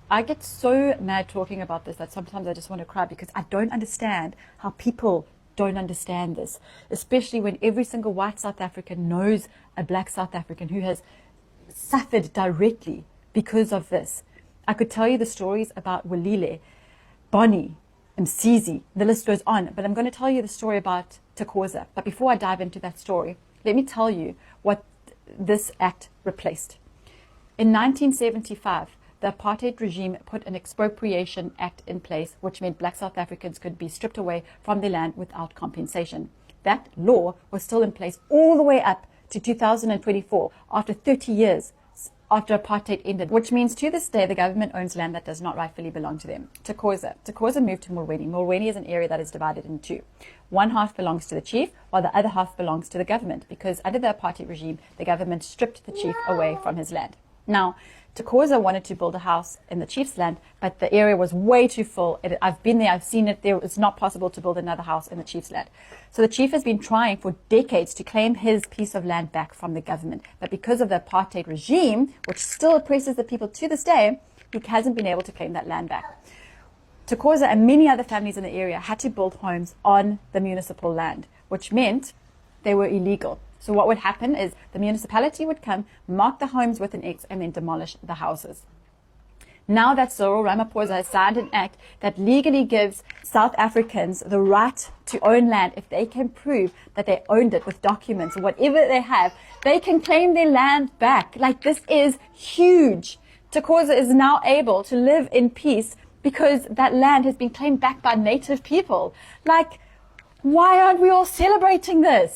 I get so mad talking about this that sometimes I just want to cry because I don't understand how people don't understand this, especially when every single white South African knows a black South African who has suffered directly because of this. I could tell you the stories about Walile, Bonnie, and Sizi. The list goes on, but I'm going to tell you the story about Takoza. But before I dive into that story, let me tell you what this act replaced. In 1975, the apartheid regime put an expropriation act in place, which meant black South Africans could be stripped away from their land without compensation. That law was still in place all the way up to 2024, after 30 years after apartheid ended, which means to this day the government owns land that does not rightfully belong to them. Takoza moved to Mulweni. Mulweni is an area that is divided in two. One half belongs to the chief, while the other half belongs to the government, because under the apartheid regime, the government stripped the chief away from his land. Now, Takoza wanted to build a house in the chief's land, but the area was way too full. I've been there, I've seen it. It's not possible to build another house in the chief's land. So the chief has been trying for decades to claim his piece of land back from the government. But because of the apartheid regime, which still oppresses the people to this day, he hasn't been able to claim that land back. Takoza and many other families in the area had to build homes on the municipal land, which meant they were illegal. So what would happen is the municipality would come, mark the homes with an X, and then demolish the houses. Now that Cyril Ramaphosa has signed an act that legally gives South Africans the right to own land, if they can prove that they owned it with documents or whatever they have, they can claim their land back. Like, this is huge. Takoza is now able to live in peace because that land has been claimed back by native people. Like, why aren't we all celebrating this?